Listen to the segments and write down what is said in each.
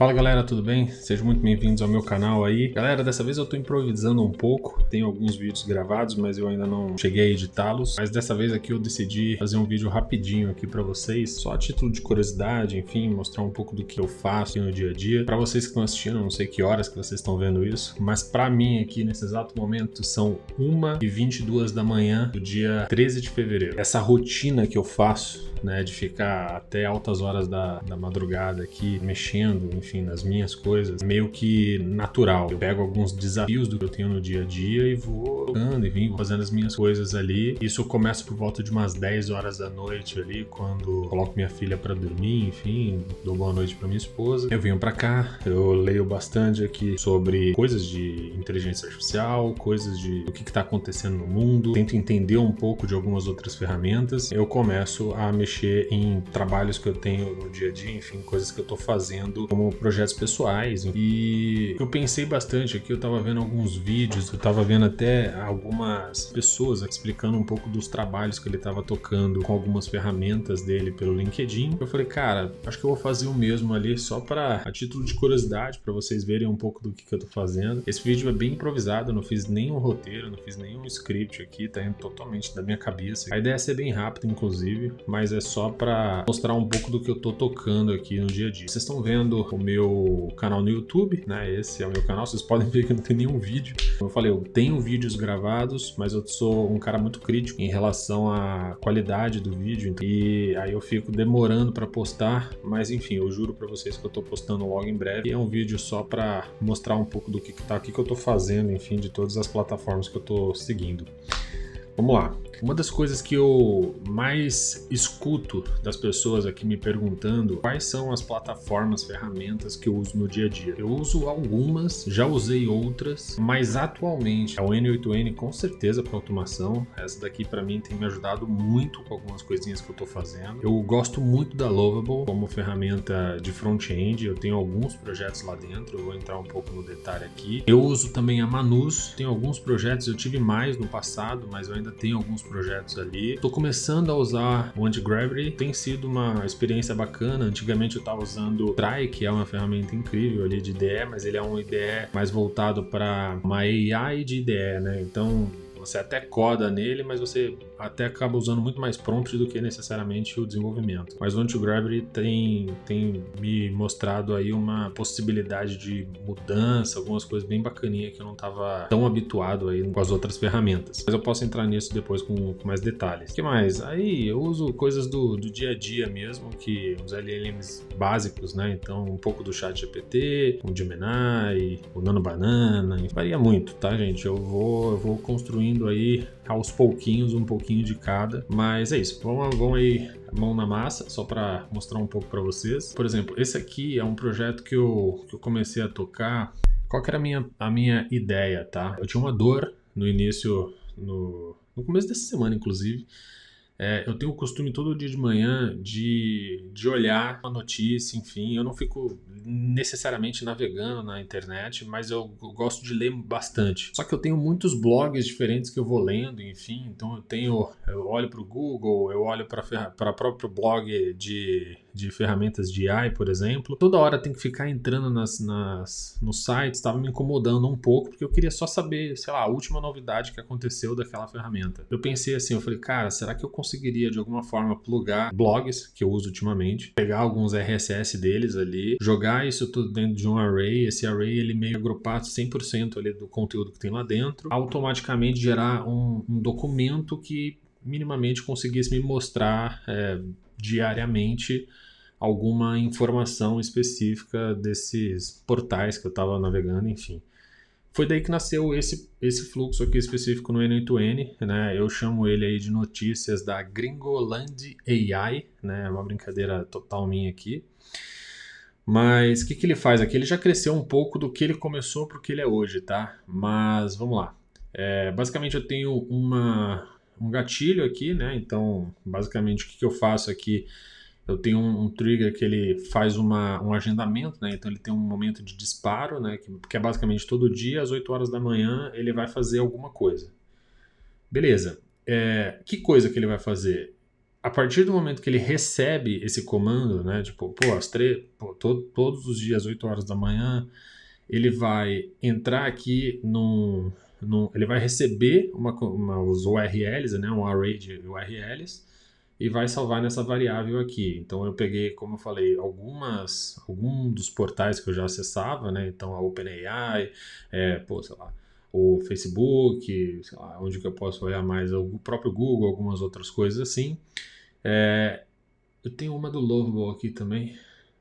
Fala galera, tudo bem? Sejam muito bem-vindos ao meu canal aí. Galera, dessa vez eu tô improvisando um pouco. Tenho alguns vídeos gravados, mas eu ainda não cheguei a editá-los. Mas dessa vez aqui eu decidi fazer um vídeo rapidinho aqui pra vocês, só a título de curiosidade, enfim, mostrar um pouco do que eu faço no dia a dia. Pra vocês que estão assistindo, eu não sei que horas que vocês estão vendo isso, mas pra mim aqui nesse exato momento são 1h22 da manhã do dia 13 de fevereiro. Essa rotina que eu faço, né, de ficar até altas horas da madrugada aqui mexendo, enfim, nas minhas coisas, meio que natural. Eu pego alguns desafios do que eu tenho no dia a dia e vou jogando, enfim, vou fazendo as minhas coisas ali. Isso começa por volta de umas 10 horas da noite ali, quando coloco minha filha pra dormir, enfim, dou boa noite pra minha esposa. Eu venho pra cá, eu leio bastante aqui sobre coisas de inteligência artificial, coisas de o que tá acontecendo no mundo, tento entender um pouco de algumas outras ferramentas. Eu começo a mexer em trabalhos que eu tenho no dia a dia, enfim, coisas que eu tô fazendo como projetos pessoais. E eu pensei bastante aqui, eu tava vendo alguns vídeos, eu tava vendo até algumas pessoas explicando um pouco dos trabalhos que ele tava tocando com algumas ferramentas dele pelo LinkedIn. Eu falei, cara, acho que eu vou fazer o mesmo ali só a título de curiosidade, para vocês verem um pouco do que eu tô fazendo. Esse vídeo é bem improvisado, eu não fiz nenhum roteiro, não fiz nenhum script aqui, tá indo totalmente da minha cabeça. A ideia é ser bem rápida, inclusive, mas é só para mostrar um pouco do que eu tô tocando aqui no dia a dia. Vocês estão vendo o meu canal no YouTube, né? Esse é o meu canal, vocês podem ver que não tem nenhum vídeo. Como eu falei, eu tenho vídeos gravados, mas eu sou um cara muito crítico em relação à qualidade do vídeo, e aí eu fico demorando para postar, mas enfim, eu juro para vocês que eu tô postando logo em breve. E é um vídeo só para mostrar um pouco do que tá aqui que eu tô fazendo, enfim, de todas as plataformas que eu tô seguindo. Vamos lá. Uma das coisas que eu mais escuto das pessoas aqui me perguntando quais são as plataformas, ferramentas que eu uso no dia a dia. Eu uso algumas, já usei outras, mas atualmente a N8N com certeza para automação. Essa daqui para mim tem me ajudado muito com algumas coisinhas que eu tô fazendo. Eu gosto muito da Lovable como ferramenta de front-end. Eu tenho alguns projetos lá dentro, eu vou entrar um pouco no detalhe aqui. Eu uso também a Manus, tenho alguns projetos, eu tive mais no passado, mas eu ainda tenho alguns projetos ali. Estou começando a usar o Antigravity, tem sido uma experiência bacana. Antigamente eu estava usando o Try, que é uma ferramenta incrível ali de IDE, mas ele é um IDE mais voltado para uma AI de IDE, né? Então você até coda nele, mas você até acaba usando muito mais prompt do que necessariamente o desenvolvimento. Mas o Antigravity tem me mostrado aí uma possibilidade de mudança, algumas coisas bem bacaninhas que eu não estava tão habituado aí com as outras ferramentas. Mas eu posso entrar nisso depois com mais detalhes. O que mais? Aí eu uso coisas do dia a dia mesmo, que os LLMs básicos, né? Então um pouco do ChatGPT, o Gemini, o Nano Banana, varia muito, tá, gente? Eu vou construindo aí aos pouquinhos, um pouquinho de cada, mas é isso, vamos aí mão na massa, só para mostrar um pouco para vocês. Por exemplo, esse aqui é um projeto que eu comecei a tocar. Qual que era a minha ideia, tá? Eu tinha uma dor no início, no começo dessa semana, inclusive. Eu tenho o costume todo dia de manhã de olhar uma notícia, enfim, eu não fico necessariamente navegando na internet, mas eu gosto de ler bastante. Só que eu tenho muitos blogs diferentes que eu vou lendo, enfim, então eu olho para o Google, eu olho para próprio blog de ferramentas de AI, por exemplo. Toda hora tem que ficar entrando nos sites, estava me incomodando um pouco, porque eu queria só saber, sei lá, a última novidade que aconteceu daquela ferramenta. Eu pensei assim, eu falei, cara, será que eu conseguiria de alguma forma plugar blogs que eu uso ultimamente, pegar alguns RSS deles ali, jogar isso tudo dentro de um array, esse array ele meio agrupar 100% ali do conteúdo que tem lá dentro, automaticamente gerar um documento que minimamente conseguisse me mostrar diariamente alguma informação específica desses portais que eu estava navegando, enfim. Foi daí que nasceu esse fluxo aqui específico no N8N, né? Eu chamo ele aí de notícias da Gringoland AI, né? É uma brincadeira total minha aqui. Mas o que ele faz aqui? Ele já cresceu um pouco do que ele começou para o que ele é hoje, tá? Mas vamos lá. Basicamente eu tenho um gatilho aqui, né? Então, basicamente o que eu faço aqui? Eu tenho um trigger que ele faz um agendamento, né? Então ele tem um momento de disparo, né? Que é basicamente todo dia, às 8 horas da manhã, ele vai fazer alguma coisa. Beleza. Que coisa que ele vai fazer? a partir do momento que ele recebe esse comando, né, tipo, todos os dias, 8 horas da manhã, ele vai entrar aqui ele vai receber os URLs, né, um array de URLs, e vai salvar nessa variável aqui. Então eu peguei, como eu falei, alguns dos portais que eu já acessava, né? Então a OpenAI, sei lá, o Facebook, sei lá, onde que eu posso olhar mais, o próprio Google, algumas outras coisas assim. Eu tenho uma do Lovable aqui também,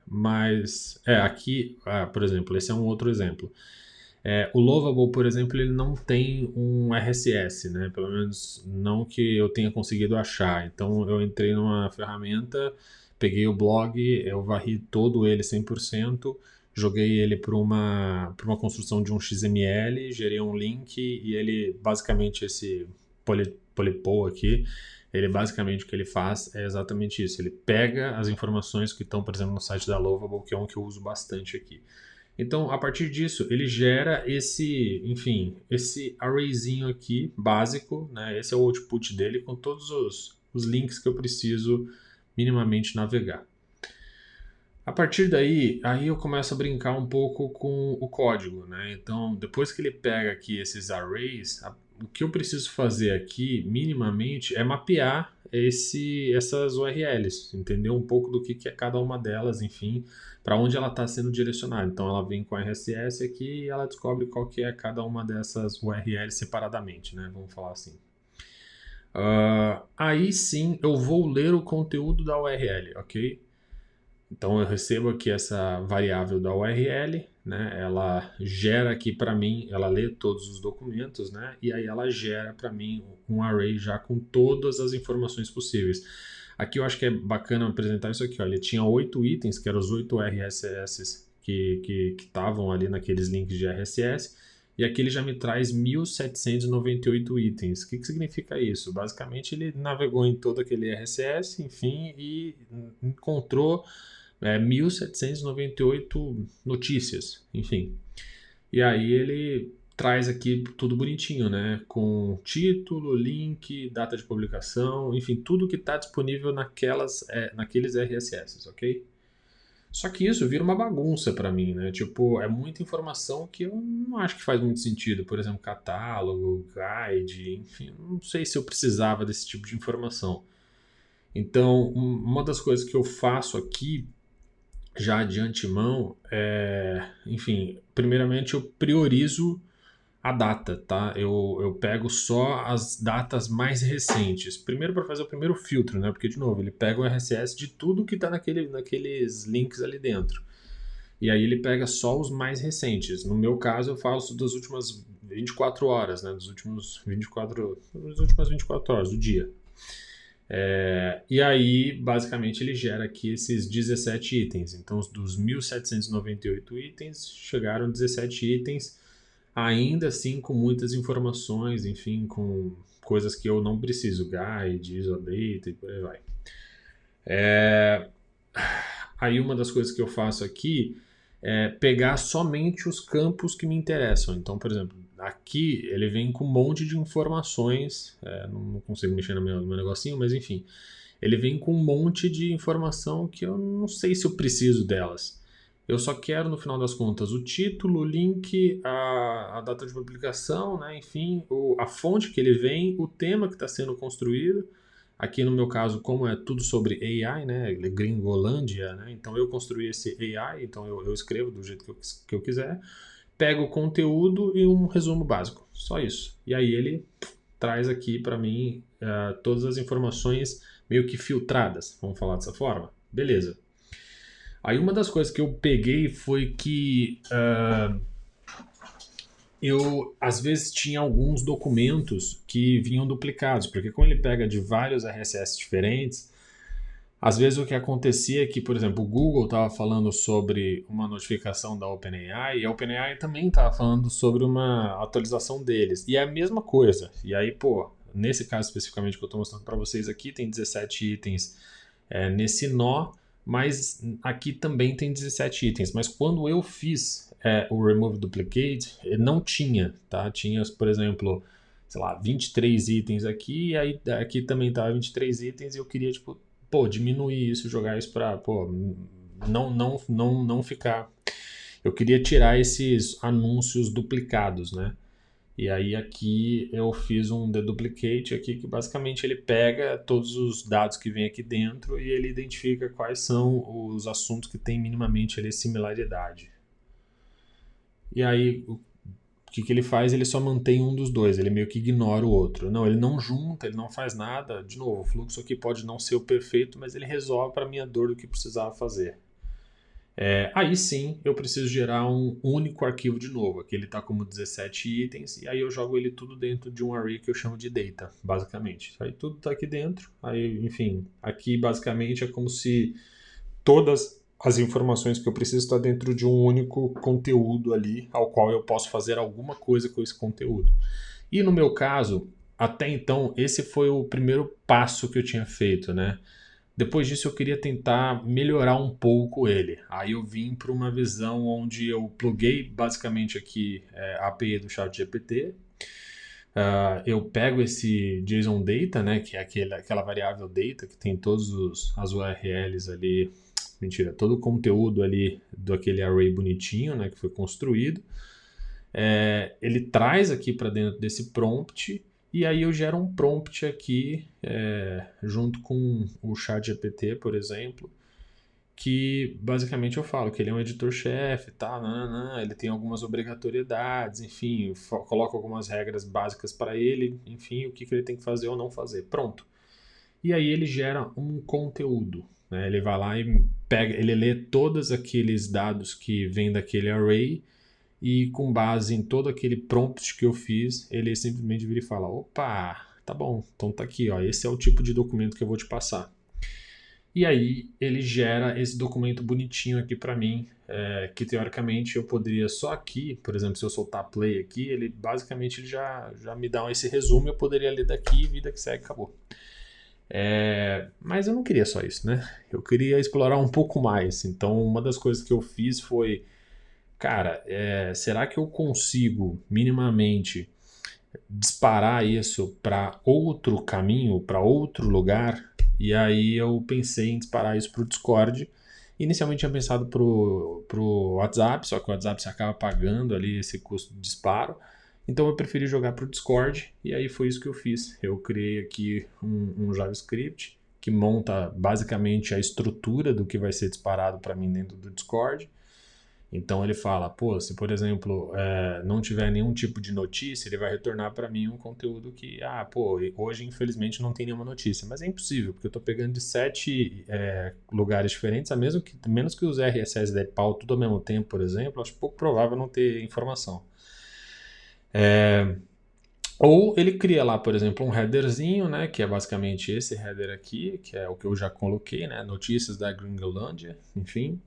mas aqui, por exemplo, esse é um outro exemplo. O Lovable, por exemplo, ele não tem um RSS, né? Pelo menos não que eu tenha conseguido achar. Então eu entrei numa ferramenta, peguei o blog, eu varri todo ele 100%, joguei ele para uma construção de um XML, gerei um link e ele, basicamente, esse polypo aqui, ele basicamente o que ele faz é exatamente isso. Ele pega as informações que estão, por exemplo, no site da Lovable, que é um que eu uso bastante aqui. Então, a partir disso, ele gera esse arrayzinho aqui, básico, né? Esse é o output dele com todos os links que eu preciso minimamente navegar. A partir daí, aí eu começo a brincar um pouco com o código, né? Então, depois que ele pega aqui esses arrays, o que eu preciso fazer aqui, minimamente, é mapear essas URLs, entender um pouco do que é cada uma delas, enfim, para onde ela está sendo direcionada. Então, ela vem com a RSS aqui e ela descobre qual que é cada uma dessas URLs separadamente, né? Vamos falar assim. Aí sim, eu vou ler o conteúdo da URL, ok? Então eu recebo aqui essa variável da URL, né? Ela gera aqui para mim, ela lê todos os documentos, né? E aí ela gera para mim um array já com todas as informações possíveis. Aqui eu acho que é bacana apresentar isso aqui, ó. Ele tinha 8 itens, que eram os 8 RSS que estavam ali naqueles links de RSS. E aqui ele já me traz 1.798 itens. O que significa isso? Basicamente ele navegou em todo aquele RSS, enfim, e encontrou 1.798 notícias, enfim. E aí ele traz aqui tudo bonitinho, né? Com título, link, data de publicação, enfim, tudo que está disponível naqueles RSS, ok? Só que isso vira uma bagunça para mim, né? Tipo, é muita informação que eu não acho que faz muito sentido. Por exemplo, catálogo, guide, enfim, não sei se eu precisava desse tipo de informação. Então, uma das coisas que eu faço aqui já de antemão, enfim, primeiramente eu priorizo a data, tá? Eu pego só as datas mais recentes. Primeiro para fazer o primeiro filtro, né? Porque, de novo, ele pega o RSS de tudo que está naqueles links ali dentro. E aí ele pega só os mais recentes. No meu caso, eu faço das últimas 24 horas, né? Das últimas 24 horas do dia. E aí, basicamente, ele gera aqui esses 17 itens. Então, dos 1.798 itens, chegaram 17 itens, ainda assim com muitas informações, enfim, com coisas que eu não preciso, guide, isodata e por aí vai. Aí uma das coisas que eu faço aqui é pegar somente os campos que me interessam. Então, por exemplo, aqui ele vem com um monte de informações, não consigo mexer no meu negocinho, mas enfim, ele vem com um monte de informação que eu não sei se eu preciso delas. Eu só quero, no final das contas, o título, o link, a data de publicação, né? Enfim, a fonte que ele vem, o tema que está sendo construído. Aqui no meu caso, como é tudo sobre AI, né? Gringolândia, né? Então eu construí esse AI, então eu escrevo do jeito que eu quiser, pego o conteúdo e um resumo básico, só isso. E aí ele traz aqui para mim todas as informações meio que filtradas, vamos falar dessa forma? Beleza. Aí uma das coisas que eu peguei foi que eu às vezes tinha alguns documentos que vinham duplicados, porque como ele pega de vários RSS diferentes, às vezes o que acontecia é que, por exemplo, o Google estava falando sobre uma notificação da OpenAI e a OpenAI também estava falando sobre uma atualização deles. E é a mesma coisa. E aí, nesse caso especificamente que eu estou mostrando para vocês aqui, tem 17 itens nesse nó, mas aqui também tem 17 itens. Mas quando eu fiz o Remove Duplicate, não tinha, tá? Tinha, por exemplo, sei lá, 23 itens aqui, e aí aqui também tava 23 itens, e eu queria, tipo, pô, diminuir isso, jogar isso pra, pô, não ficar. Eu queria tirar esses anúncios duplicados, né? E aí aqui eu fiz um deduplicate aqui que basicamente ele pega todos os dados que vem aqui dentro e ele identifica quais são os assuntos que têm minimamente ali similaridade. E aí o que ele faz? Ele só mantém um dos dois, ele meio que ignora o outro. Não, ele não junta, ele não faz nada. De novo, o fluxo aqui pode não ser o perfeito, mas ele resolve para minha dor do que precisava fazer. Aí sim eu preciso gerar um único arquivo de novo. Aqui ele está como 17 itens, e aí eu jogo ele tudo dentro de um array que eu chamo de data, basicamente. Aí tudo está aqui dentro. Aí, enfim, aqui basicamente é como se todas as informações que eu preciso estão dentro de um único conteúdo ali, ao qual eu posso fazer alguma coisa com esse conteúdo. E no meu caso, até então, esse foi o primeiro passo que eu tinha feito, né? Depois disso eu queria tentar melhorar um pouco ele. Aí eu vim para uma visão onde eu pluguei basicamente aqui a API do ChatGPT. Eu pego esse JSON Data, né, que é aquela variável data que tem todas as URLs ali, mentira, todo o conteúdo ali do aquele array bonitinho, né, que foi construído. Ele traz aqui para dentro desse prompt. E aí eu gero um prompt aqui, junto com o ChatGPT, por exemplo, que basicamente eu falo que ele é um editor-chefe, tá, ele tem algumas obrigatoriedades, enfim, coloco algumas regras básicas para ele, enfim, o que ele tem que fazer ou não fazer. Pronto. E aí ele gera um conteúdo, né? Ele vai lá e pega, ele lê todos aqueles dados que vêm daquele array, e com base em todo aquele prompt que eu fiz, ele simplesmente vira e fala: opa, tá bom, então tá aqui, ó, esse é o tipo de documento que eu vou te passar. E aí ele gera esse documento bonitinho aqui para mim, que teoricamente eu poderia só aqui, por exemplo, se eu soltar play aqui, ele basicamente ele já me dá esse resumo, eu poderia ler daqui, vida que segue, acabou. Mas eu não queria só isso, né? Eu queria explorar um pouco mais. Então uma das coisas que eu fiz foi: cara, será que eu consigo minimamente disparar isso para outro caminho, para outro lugar? E aí eu pensei em disparar isso para o Discord. Inicialmente tinha pensado pro WhatsApp, só que o WhatsApp você acaba pagando ali esse custo de disparo. Então eu preferi jogar para o Discord, e aí foi isso que eu fiz. Eu criei aqui um JavaScript que monta basicamente a estrutura do que vai ser disparado para mim dentro do Discord. Então ele fala: pô, se por exemplo não tiver nenhum tipo de notícia, ele vai retornar para mim um conteúdo que, pô, hoje infelizmente não tem nenhuma notícia. Mas é impossível, porque eu estou pegando de 7 lugares diferentes, menos que os RSS da pau tudo ao mesmo tempo, por exemplo, acho pouco provável não ter informação. Ou ele cria lá, por exemplo, um headerzinho, né, que é basicamente esse header aqui, que é o que eu já coloquei, né, notícias da Gringolândia, enfim.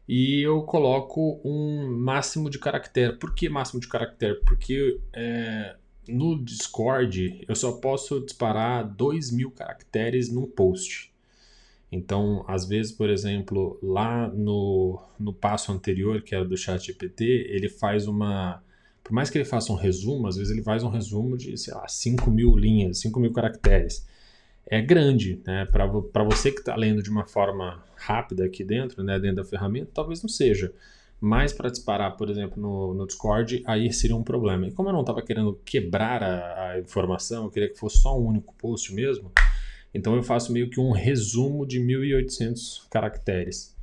E eu coloco um máximo de caractere. Por que máximo de caractere? Porque no Discord eu só posso disparar 2.000 caracteres num post. Então, às vezes, por exemplo, lá no passo anterior, que era do ChatGPT, ele faz uma... Por mais que ele faça um resumo, às vezes ele faz um resumo de, sei lá, 5.000 linhas, 5.000 caracteres. É grande, né? Para você que está lendo de uma forma rápida aqui dentro, né, dentro da ferramenta, talvez não seja. Mas para disparar, por exemplo, no Discord, aí seria um problema. E como eu não estava querendo quebrar a informação, eu queria que fosse só um único post mesmo, então eu faço meio que um resumo de 1.800 caracteres.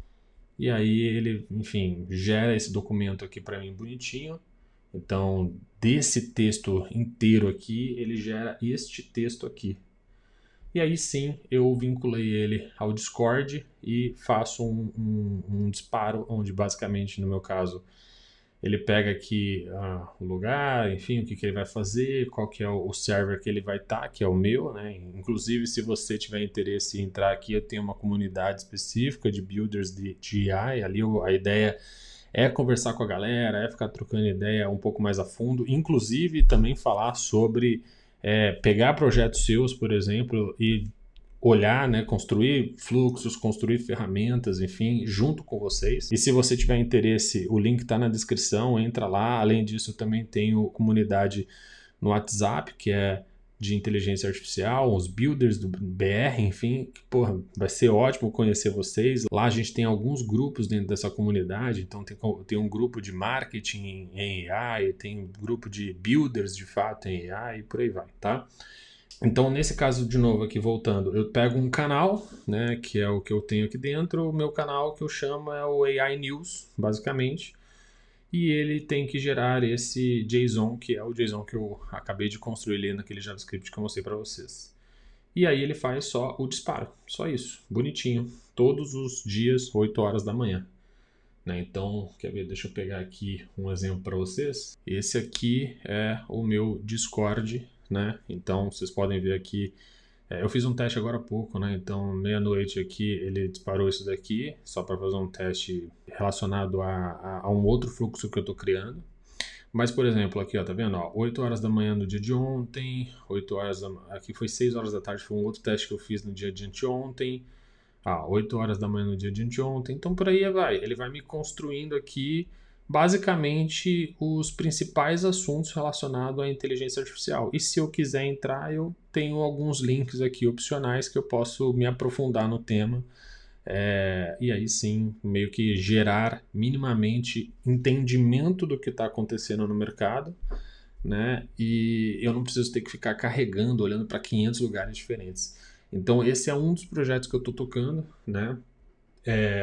E aí ele, enfim, gera esse documento aqui para mim bonitinho. Então, desse texto inteiro aqui, ele gera este texto aqui. E aí sim, eu vinculei ele ao Discord e faço um disparo, onde basicamente, no meu caso, ele pega aqui o lugar, enfim, o que ele vai fazer, qual que é o server que ele vai estar, que é o meu, né? Inclusive, se você tiver interesse em entrar aqui, eu tenho uma comunidade específica de builders de AI, ali a ideia é conversar com a galera, é ficar trocando ideia um pouco mais a fundo, inclusive também falar sobre pegar projetos seus, por exemplo, e olhar, né, construir fluxos, construir ferramentas, enfim, junto com vocês. E se você tiver interesse, o link está na descrição, entra lá. Além disso, eu também tenho comunidade no WhatsApp, que é de inteligência artificial, os builders do BR, enfim, que, porra, vai ser ótimo conhecer vocês. Lá a gente tem alguns grupos dentro dessa comunidade, então tem um grupo de marketing em AI, tem um grupo de builders de fato em AI e por aí vai, tá? Então, nesse caso, de novo, aqui voltando, eu pego um canal, né, que é o que eu tenho aqui dentro, o meu canal que eu chamo é o AI News, basicamente, e ele tem que gerar esse JSON, que é o JSON que eu acabei de construir ali naquele JavaScript que eu mostrei para vocês. E aí ele faz só o disparo, só isso, bonitinho, todos os dias, 8 horas da manhã. Né? Então, quer ver, deixa eu pegar aqui um exemplo para vocês. Esse aqui é o meu Discord, né? Então, vocês podem ver aqui, eu fiz um teste agora há pouco, né? Então, meia-noite aqui, ele disparou isso daqui, só para fazer um teste relacionado a um outro fluxo que eu estou criando. Mas, por exemplo, aqui, ó, tá vendo? Ó, 8 horas da manhã no dia de ontem, 8 horas aqui foi 6 horas da tarde, foi um outro teste que eu fiz no dia de anteontem. 8 horas da manhã no dia de anteontem. Então, por aí vai. Ele vai me construindo aqui, basicamente, os principais assuntos relacionados à inteligência artificial. E se eu quiser entrar, eu tenho alguns links aqui opcionais que eu posso me aprofundar no tema. E aí sim, meio que gerar minimamente entendimento do que está acontecendo no mercado, né? E eu não preciso ter que ficar carregando, olhando para 500 lugares diferentes. Então esse é um dos projetos que eu estou tocando, né?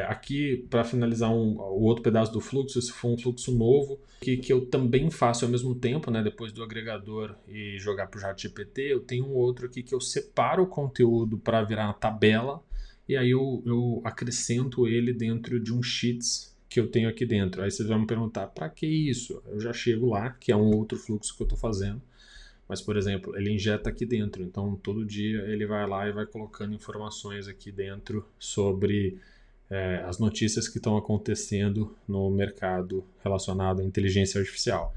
Aqui, para finalizar o outro pedaço do fluxo, se for um fluxo novo, que eu também faço ao mesmo tempo, né? Depois do agregador e jogar para o ChatGPT, eu tenho um outro aqui que eu separo o conteúdo para virar uma tabela, e aí eu acrescento ele dentro de um Sheets que eu tenho aqui dentro. Aí vocês vão me perguntar, para que isso? Eu já chego lá, que é um outro fluxo que eu estou fazendo. Mas, por exemplo, ele injeta aqui dentro. Então, todo dia ele vai lá e vai colocando informações aqui dentro sobre as notícias que estão acontecendo no mercado relacionado à inteligência artificial.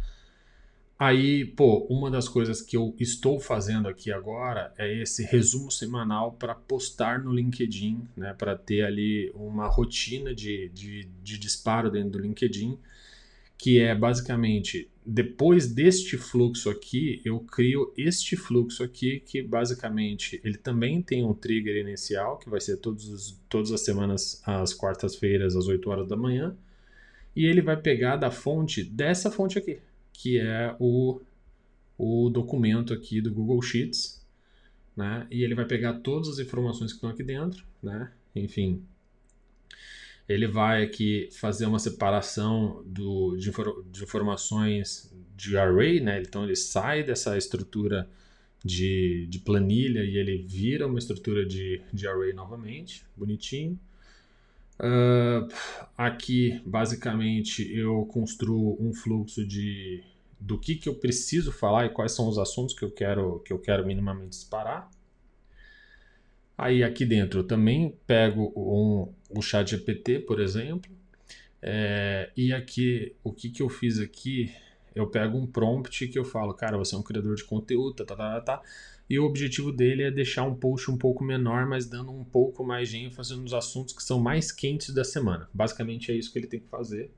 Aí, uma das coisas que eu estou fazendo aqui agora é esse resumo semanal para postar no LinkedIn, né, para ter ali uma rotina de disparo dentro do LinkedIn, que é basicamente, depois deste fluxo aqui, eu crio este fluxo aqui, que basicamente ele também tem um trigger inicial, que vai ser todas as semanas, às quartas-feiras, às 8 horas da manhã, e ele vai pegar da fonte dessa fonte aqui, que é o documento aqui do Google Sheets, né? E ele vai pegar todas as informações que estão aqui dentro, né? Enfim, ele vai aqui fazer uma separação de informações de array, né? Então ele sai dessa estrutura de planilha e ele vira uma estrutura de array novamente, bonitinho. Aqui, basicamente, eu construo um fluxo do que eu preciso falar e quais são os assuntos que eu quero minimamente disparar. Aí aqui dentro eu também pego o ChatGPT, por exemplo, e aqui o que eu fiz aqui, eu pego um prompt que eu falo, cara, você é um criador de conteúdo, e o objetivo dele é deixar um post um pouco menor, mas dando um pouco mais de ênfase nos assuntos que são mais quentes da semana. Basicamente é isso que ele tem que fazer.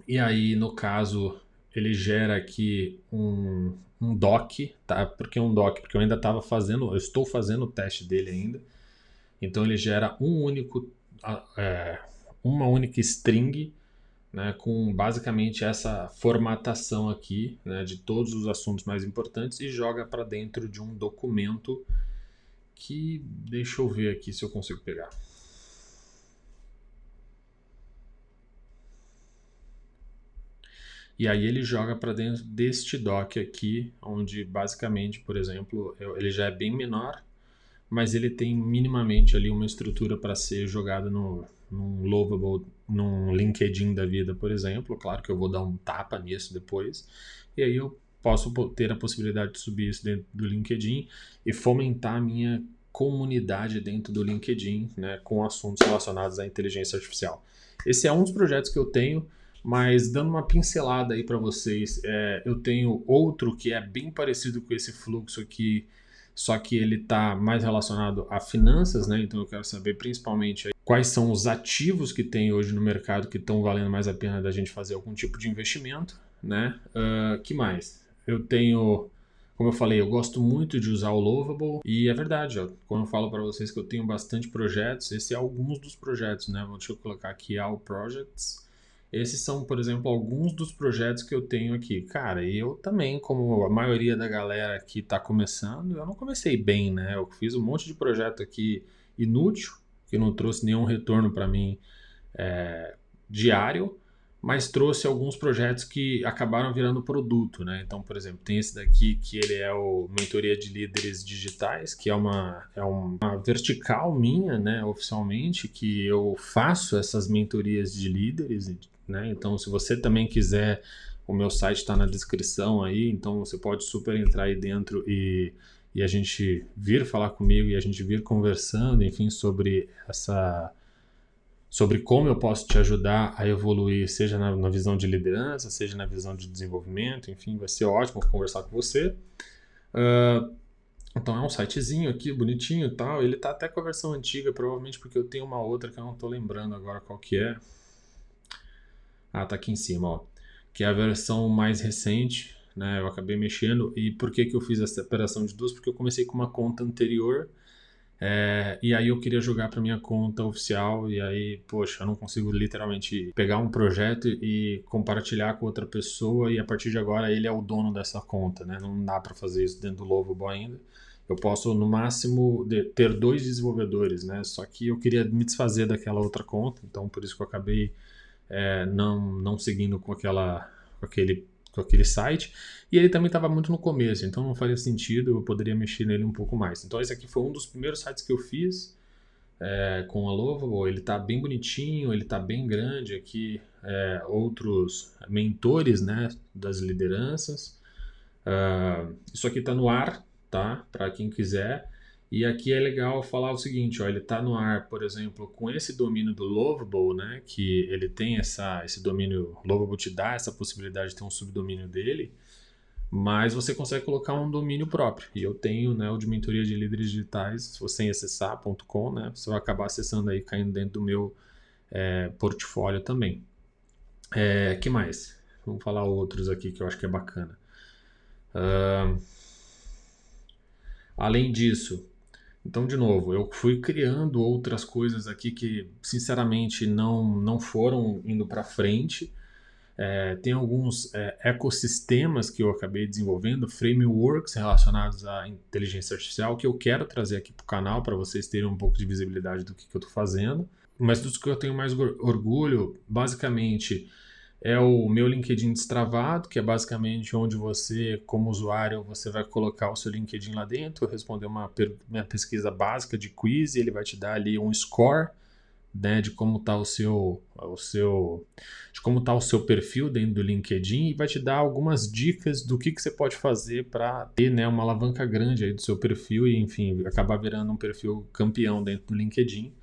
E aí, no caso, ele gera aqui um doc, tá? Por que um doc? Porque eu ainda eu estou fazendo o teste dele ainda. Então ele gera uma única string, né, com basicamente essa formatação aqui, né, de todos os assuntos mais importantes e joga para dentro de um documento que, deixa eu ver aqui se eu consigo pegar. E aí ele joga para dentro deste doc aqui, onde basicamente, por exemplo, ele já é bem menor, mas ele tem minimamente ali uma estrutura para ser jogado num Lovable, num LinkedIn da vida, por exemplo. Claro que eu vou dar um tapa nisso depois. E aí eu posso ter a possibilidade de subir isso dentro do LinkedIn e fomentar a minha comunidade dentro do LinkedIn, né, com assuntos relacionados à inteligência artificial. Esse é um dos projetos que eu tenho, mas dando uma pincelada aí para vocês, eu tenho outro que é bem parecido com esse fluxo aqui, só que ele está mais relacionado a finanças, né? Então eu quero saber principalmente aí quais são os ativos que tem hoje no mercado que estão valendo mais a pena da gente fazer algum tipo de investimento, né? Que mais? Eu tenho, como eu falei, eu gosto muito de usar o Lovable e é verdade, ó, quando eu falo para vocês que eu tenho bastante projetos, esse é alguns dos projetos, né? Deixa eu colocar aqui All Projects. Esses são, por exemplo, alguns dos projetos que eu tenho aqui. Cara, e eu também, como a maioria da galera que está começando, eu não comecei bem, né? Eu fiz um monte de projeto aqui inútil, que não trouxe nenhum retorno para mim diário, mas trouxe alguns projetos que acabaram virando produto, né? Então, por exemplo, tem esse daqui que ele é o Mentoria de Líderes Digitais, que é uma vertical minha, né, oficialmente, que eu faço essas mentorias de líderes, né? Então, se você também quiser, o meu site está na descrição aí, então você pode super entrar aí dentro e a gente vir falar comigo e a gente vir conversando, enfim, sobre como eu posso te ajudar a evoluir, seja na visão de liderança, seja na visão de desenvolvimento, enfim, vai ser ótimo conversar com você. Então é um sitezinho aqui, bonitinho e tal, ele tá até com a versão antiga, provavelmente porque eu tenho uma outra que eu não tô lembrando agora qual que é. Ah, tá aqui em cima, ó, que é a versão mais recente, né, eu acabei mexendo, e por que que eu fiz essa separação de duas? Porque eu comecei com uma conta anterior, e aí eu queria jogar para minha conta oficial e aí, poxa, eu não consigo literalmente pegar um projeto e compartilhar com outra pessoa e a partir de agora ele é o dono dessa conta, né? Não dá para fazer isso dentro do Lovable ainda. Eu posso no máximo ter 2 desenvolvedores, né? Só que eu queria me desfazer daquela outra conta, então por isso que eu acabei não seguindo com aquele site. E ele também estava muito no começo, então não faria sentido, eu poderia mexer nele um pouco mais. Então esse aqui foi um dos primeiros sites que eu fiz com a Lovable. Ele está bem bonitinho, ele está bem grande aqui, outros mentores, né, das lideranças. Isso aqui está no ar, tá? Para quem quiser. E aqui é legal falar o seguinte, ó, ele está no ar, por exemplo, com esse domínio do Lovable, né, que ele tem esse domínio, Lovable te dá essa possibilidade de ter um subdomínio dele, mas você consegue colocar um domínio próprio. E eu tenho, né, o de mentoria de líderes digitais, se você acessar.com, né, você vai acabar acessando aí, caindo dentro do meu portfólio também. Que mais? Vamos falar outros aqui que eu acho que é bacana. Além disso, então, de novo, eu fui criando outras coisas aqui que, sinceramente, não foram indo para frente. Tem alguns ecossistemas que eu acabei desenvolvendo, frameworks relacionados à inteligência artificial, que eu quero trazer aqui para o canal para vocês terem um pouco de visibilidade do que eu estou fazendo. Mas dos que eu tenho mais orgulho, basicamente, é o meu LinkedIn destravado, que é basicamente onde você, como usuário, você vai colocar o seu LinkedIn lá dentro, responder minha pesquisa básica de quiz e ele vai te dar ali um score, né, de como está de como tá o seu perfil dentro do LinkedIn e vai te dar algumas dicas do que você pode fazer para ter, né, uma alavanca grande aí do seu perfil e, enfim, acabar virando um perfil campeão dentro do LinkedIn.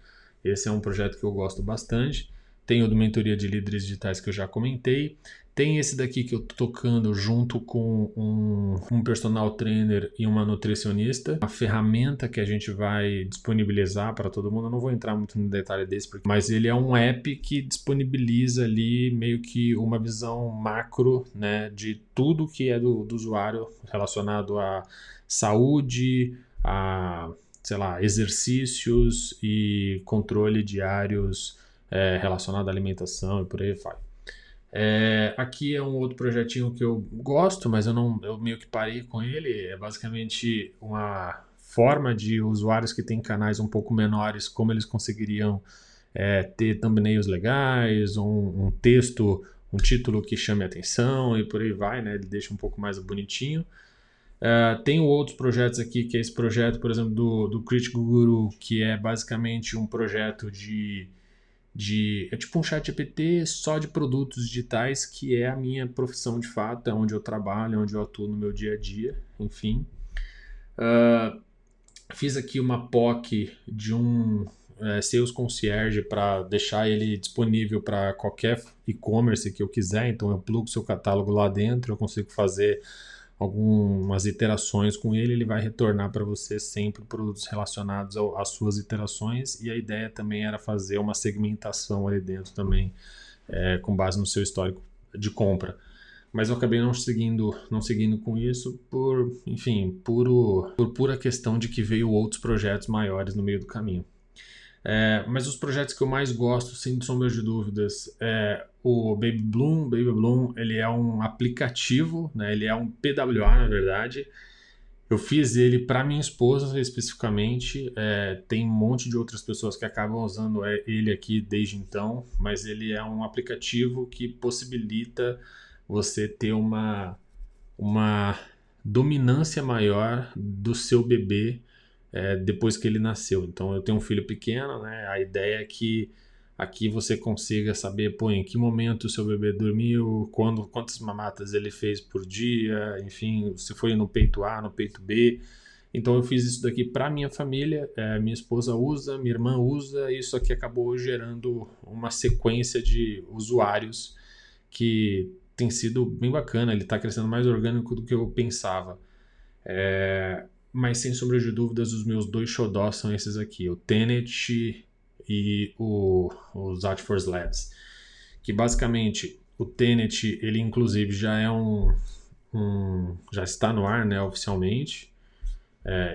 Esse é um projeto que eu gosto bastante. Tem o do Mentoria de Líderes Digitais que eu já comentei. Tem esse daqui que eu tô tocando junto com um personal trainer e uma nutricionista. Uma ferramenta que a gente vai disponibilizar para todo mundo. Eu não vou entrar muito no detalhe desse, mas ele é um app que disponibiliza ali meio que uma visão macro, né, de tudo que é do usuário relacionado à saúde, a, sei lá, exercícios e controle diários relacionado à alimentação e por aí vai. Aqui é um outro projetinho que eu gosto, mas eu meio que parei com ele. É basicamente uma forma de usuários que têm canais um pouco menores, como eles conseguiriam ter thumbnails legais, um texto, um título que chame a atenção e por aí vai, né? Ele deixa um pouco mais bonitinho. Tenho outros projetos aqui, que é esse projeto, por exemplo, do Critical Guru, que é basicamente um projeto é tipo um chat GPT só de produtos digitais, que é a minha profissão de fato, é onde eu trabalho, é onde eu atuo no meu dia a dia, enfim. Fiz aqui uma POC de um Sales Concierge para deixar ele disponível para qualquer e-commerce que eu quiser, então eu plugo seu catálogo lá dentro, eu consigo fazer algumas iterações com ele, ele vai retornar para você sempre produtos relacionados às suas iterações, e a ideia também era fazer uma segmentação ali dentro também, com base no seu histórico de compra. mas eu acabei não seguindo com isso por, enfim, por pura questão de que veio outros projetos maiores no meio do caminho. Mas os projetos que eu mais gosto, sem sombra de dúvidas, é o Baby Bloom. Baby Bloom, ele é um aplicativo, né? Ele é um PWA, na verdade. Eu fiz ele para minha esposa especificamente. Tem um monte de outras pessoas que acabam usando ele aqui desde então, mas ele é um aplicativo que possibilita você ter uma dominância maior do seu bebê depois que ele nasceu. Então eu tenho um filho pequeno, né? A ideia é que aqui você consiga saber, pô, em que momento o seu bebê dormiu, quantas mamatas ele fez por dia, enfim, se foi no peito A, no peito B. Então eu fiz isso daqui para minha família, minha esposa usa, minha irmã usa, e isso aqui acabou gerando uma sequência de usuários que tem sido bem bacana. Ele está crescendo mais orgânico do que eu pensava. Mas sem sombra de dúvidas, os meus dois xodós são esses aqui, o Tenet e o Zat4 Labs. Que basicamente o Tenet, ele inclusive já é já está no ar, né, oficialmente.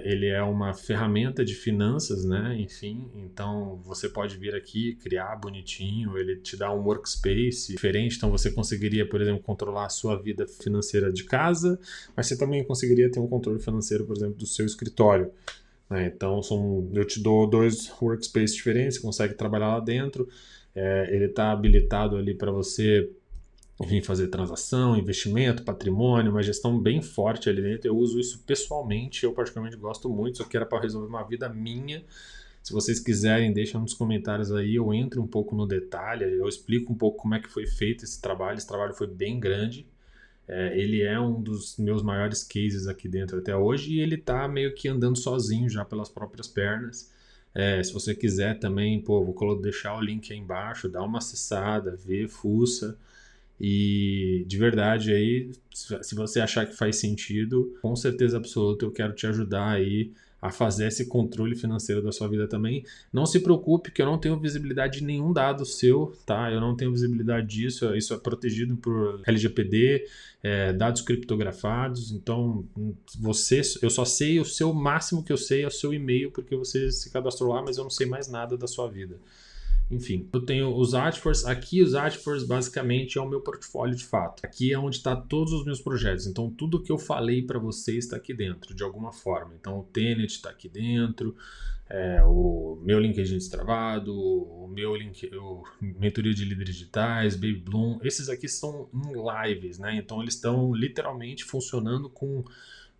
Ele é uma ferramenta de finanças, né? Enfim, então você pode vir aqui, criar bonitinho, ele te dá um workspace diferente, então você conseguiria, por exemplo, controlar a sua vida financeira de casa, mas você também conseguiria ter um controle financeiro, por exemplo, do seu escritório. Então eu te dou dois workspaces diferentes, você consegue trabalhar lá dentro, ele está habilitado ali para você, enfim, fazer transação, investimento, patrimônio, uma gestão bem forte ali dentro. Eu uso isso pessoalmente, eu particularmente gosto muito, isso aqui era para resolver uma vida minha. Se vocês quiserem, deixa nos comentários aí, eu entro um pouco no detalhe, eu explico um pouco como é que foi feito esse trabalho foi bem grande. Ele é um dos meus maiores cases aqui dentro até hoje e ele tá meio que andando sozinho já pelas próprias pernas. Se você quiser também, pô, vou deixar o link aí embaixo, dá uma acessada, vê, fuça. E de verdade aí, se você achar que faz sentido, com certeza absoluta eu quero te ajudar aí a fazer esse controle financeiro da sua vida também. Não se preocupe que eu não tenho visibilidade de nenhum dado seu, tá? Eu não tenho visibilidade disso, isso é protegido por LGPD, dados criptografados, então eu só sei o seu máximo que eu sei é o seu e-mail, porque você se cadastrou lá, mas eu não sei mais nada da sua vida. Enfim, eu tenho os Zat4. Aqui os Zat4 basicamente é o meu portfólio de fato. Aqui é onde está todos os meus projetos. Então tudo que eu falei para vocês está aqui dentro, de alguma forma. Então o Tenet está aqui dentro, o meu LinkedIn destravado, o mentoria de líderes digitais, Baby Bloom. Esses aqui são em lives, né? Então eles estão literalmente funcionando com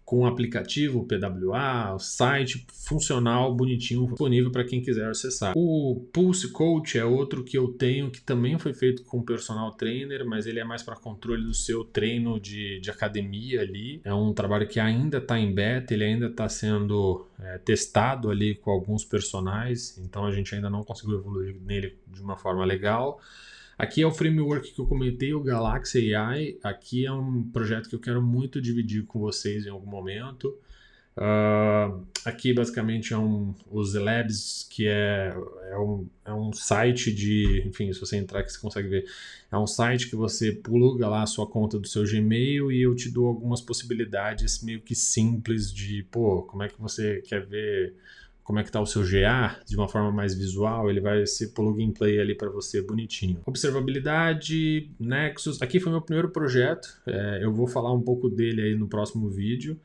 o aplicativo, o PWA, o site funcional, bonitinho, disponível para quem quiser acessar. O Pulse Coach é outro que eu tenho, que também foi feito com personal trainer, mas ele é mais para controle do seu treino de academia ali. É um trabalho que ainda está em beta, ele ainda está sendo testado ali com alguns personagens, então a gente ainda não conseguiu evoluir nele de uma forma legal. Aqui é o framework que eu comentei, o Galaxy AI. Aqui é um projeto que eu quero muito dividir com vocês em algum momento. Aqui basicamente os Labs, que é um site de, enfim, se você entrar aqui você consegue ver, é um site que você pluga lá a sua conta do seu Gmail e eu te dou algumas possibilidades meio que simples de, pô, como é que você quer ver como é que está o seu GA de uma forma mais visual, ele vai ser plug and play ali para você bonitinho. Observabilidade, Nexus, aqui foi meu primeiro projeto, eu vou falar um pouco dele aí no próximo vídeo,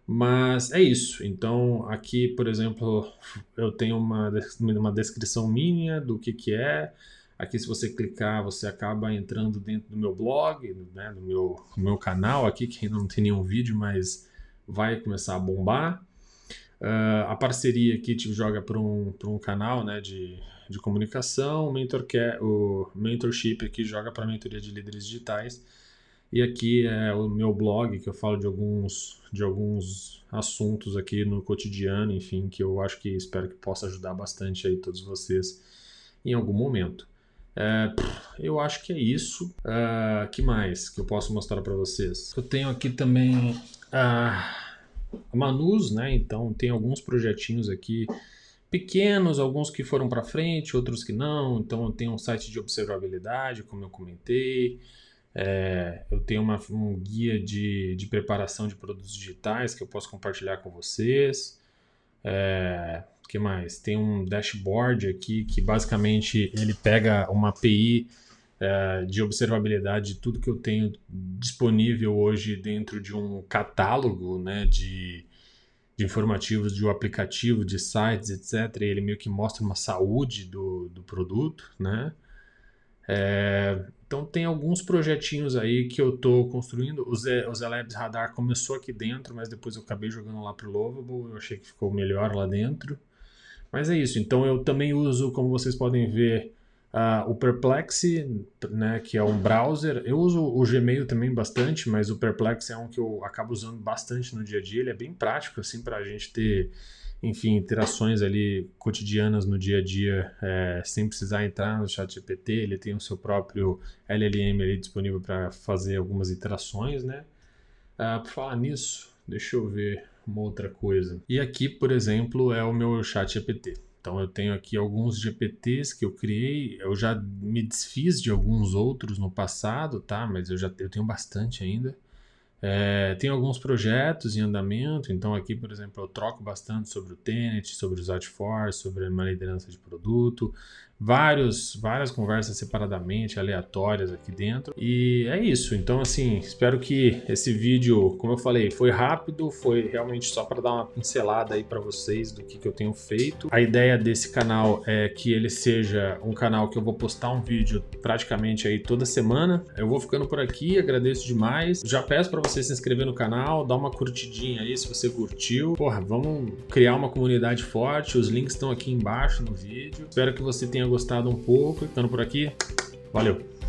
mas é isso. Então aqui, por exemplo, eu tenho uma descrição minha do que é. Aqui se você clicar, você acaba entrando dentro do meu blog, né, do meu canal aqui, que ainda não tem nenhum vídeo, mas vai começar a bombar. A parceria aqui te joga para um canal, né, de comunicação, o mentorship aqui joga para a mentoria de líderes digitais. E aqui é o meu blog, que eu falo de alguns assuntos aqui no cotidiano, enfim, que eu acho que espero que possa ajudar bastante aí todos vocês em algum momento. Eu acho que é isso. Que mais que eu posso mostrar para vocês? Eu tenho aqui também a Manus, né? Então tem alguns projetinhos aqui pequenos, alguns que foram para frente, outros que não. Então eu tenho um site de observabilidade, como eu comentei. Eu tenho um guia de preparação de produtos digitais que eu posso compartilhar com vocês. O que mais? Tem um dashboard aqui que basicamente ele pega uma API de observabilidade de tudo que eu tenho disponível hoje dentro de um catálogo, né, de informativos de um aplicativo, de sites, etc. E ele meio que mostra uma saúde do produto, né? Então tem alguns projetinhos aí que eu estou construindo. O Zelabs Radar começou aqui dentro, mas depois eu acabei jogando lá pro Lovable. Eu achei que ficou melhor lá dentro. Mas é isso. Então eu também uso, como vocês podem ver, o Perplexity, né, que é um browser. Eu uso o Gmail também bastante, mas o Perplexity é um que eu acabo usando bastante no dia a dia. Ele é bem prático assim para a gente ter, enfim, interações ali cotidianas no dia a dia, sem precisar entrar no ChatGPT. Ele tem o seu próprio LLM ali disponível para fazer algumas interações, né? Por falar nisso, deixa eu ver uma outra coisa. E aqui, por exemplo, é o meu ChatGPT. Então eu tenho aqui alguns GPTs que eu criei. Eu já me desfiz de alguns outros no passado, tá? Mas eu tenho bastante ainda. Tem alguns projetos em andamento, então aqui, por exemplo, eu troco bastante sobre o Tenet, sobre o Zatforce, sobre uma liderança de produto, várias conversas separadamente, aleatórias aqui dentro, e é isso. Então, assim, espero que esse vídeo, como eu falei, foi rápido, foi realmente só para dar uma pincelada aí para vocês do que eu tenho feito. A ideia desse canal é que ele seja um canal que eu vou postar um vídeo praticamente aí toda semana. Eu vou ficando por aqui, agradeço demais. Já peço para você se inscrever no canal, dar uma curtidinha aí se você curtiu. Porra, vamos criar uma comunidade forte, os links estão aqui embaixo no vídeo. Espero que você tenha gostado um pouco. Ficando por aqui, valeu!